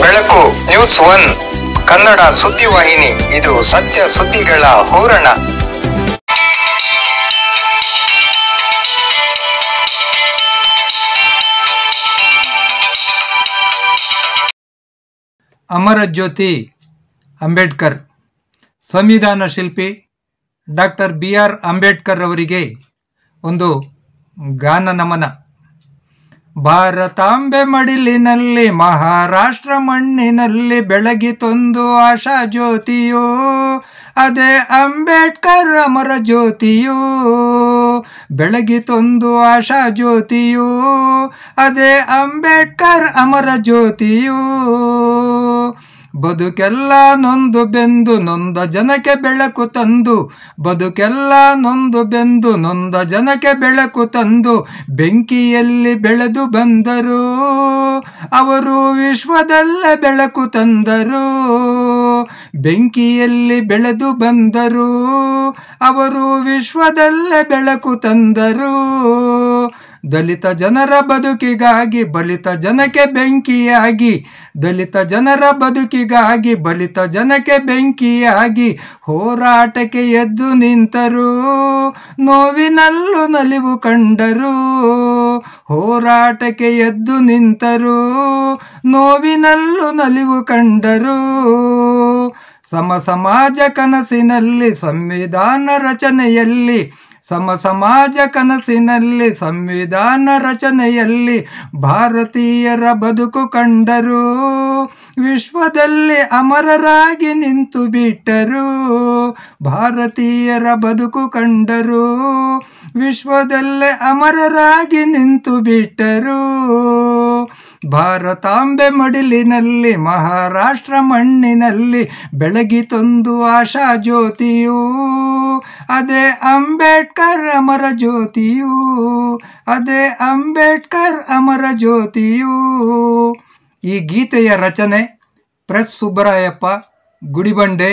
ಬೆಳಕು ನ್ಯೂಸ್ 1 ಕನ್ನಡ ಸುದ್ದಿವಾಹಿನಿ. ಇದು ಸತ್ಯ ಸುದ್ದಿಗಳ ಹೂರಣ. ಅಮರ ಜ್ಯೋತಿ ಅಂಬೇಡ್ಕರ್. ಸಂವಿಧಾನ ಶಿಲ್ಪಿ ಡಾಕ್ಟರ್ BR ಅಂಬೇಡ್ಕರ್ ಅವರಿಗೆ ಒಂದು ಗಾನ ನಮನ. ಭಾರತಾಂಬೆ ಮಡಿಲಿನಲ್ಲಿ ಮಹಾರಾಷ್ಟ್ರ ಮಣ್ಣಿನಲ್ಲಿ ಬೆಳಗಿತೊಂದು ಆಶಾ ಜ್ಯೋತಿಯೋ, ಅದೇ ಅಂಬೇಡ್ಕರ್ ಅಮರ ಜ್ಯೋತಿಯೋ. ಬೆಳಗಿತೊಂದು ಆಶಾ ಜ್ಯೋತಿಯೋ, ಅದೇ ಅಂಬೇಡ್ಕರ್ ಅಮರ ಜ್ಯೋತಿಯೋ. ಬದುಕೆಲ್ಲ ನೊಂದು ಬೆಂದು ನೊಂದ ಜನಕ್ಕೆ ಬೆಳಕು ತಂದು, ಬದುಕೆಲ್ಲ ನೊಂದು ಬೆಂದು ನೊಂದ ಜನಕ್ಕೆ ಬೆಳಕು ತಂದು ಬೆಂಕಿಯಲ್ಲಿ ಬೆಳೆದು ಬಂದರು. ಅವರು ವಿಶ್ವದಲ್ಲೇ ಬೆಳಕು ತಂದರು. ಬೆಂಕಿಯಲ್ಲಿ ಬೆಳೆದು ಬಂದರು. ಅವರು ವಿಶ್ವದಲ್ಲೇ ಬೆಳಕು ತಂದರು. ದಲಿತ ಜನರ ಬದುಕಿಗಾಗಿ ಬಲಿತ ಜನಕ್ಕೆ ಬೆಂಕಿಯಾಗಿ, ದಲಿತ ಜನರ ಬದುಕಿಗಾಗಿ ಬಲಿತ ಜನಕ್ಕೆ ಬೆಂಕಿಯಾಗಿ ಹೋರಾಟಕ್ಕೆ ಎದ್ದು ನಿಂತರು. ನೋವಿನಲ್ಲೂ ನಲಿವು ಕಂಡರು. ಹೋರಾಟಕ್ಕೆ ಎದ್ದು ನಿಂತರು. ನೋವಿನಲ್ಲೂ ನಲಿವು ಕಂಡರು. ಸಮ ಸಮಾಜ ಕನಸಿನಲ್ಲಿ ಸಂವಿಧಾನ ರಚನೆಯಲ್ಲಿ, ಸಮ ಸಮಾಜ ಕನಸಿನಲ್ಲಿ ಸಂವಿಧಾನ ರಚನೆಯಲ್ಲಿ ಭಾರತೀಯರ ಬದುಕು ಕಂಡರು. ವಿಶ್ವದಲ್ಲಿ ಅಮರರಾಗಿ ನಿಂತು ಬಿಟ್ಟರು. ಭಾರತೀಯರ ಬದುಕು ಕಂಡರು. ವಿಶ್ವದಲ್ಲೇ ಅಮರರಾಗಿ ನಿಂತು ಬಿಟ್ಟರು. ಭಾರತಾಂಬೆ ಮಡಿಲಿನಲ್ಲಿ ಮಹಾರಾಷ್ಟ್ರ ಮಣ್ಣಿನಲ್ಲಿ ಬೆಳಗಿತೊಂದು ಆಶಾ ಜ್ಯೋತಿಯು, ಅದೇ ಅಂಬೇಡ್ಕರ್ ಅಮರ ಜ್ಯೋತಿಯು. ಅದೇ ಅಂಬೇಡ್ಕರ್ ಅಮರ ಜ್ಯೋತಿಯು. ಈ ಗೀತೆಯ ರಚನೆ ಪ್ರೆಸ್ ಸುಬ್ಬರಾಯಪ್ಪ, ಗುಡಿಬಂಡೆ,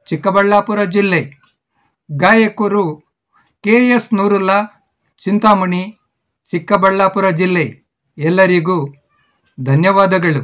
ಚಿಕ್ಕಬಳ್ಳಾಪುರ ಜಿಲ್ಲೆ. ಗಾಯಕರು KS ನೂರುಲ್ಲಾ, ಚಿಂತಾಮಣಿ, ಚಿಕ್ಕಬಳ್ಳಾಪುರ ಜಿಲ್ಲೆ. ಎಲ್ಲರಿಗೂ ಧನ್ಯವಾದಗಳು.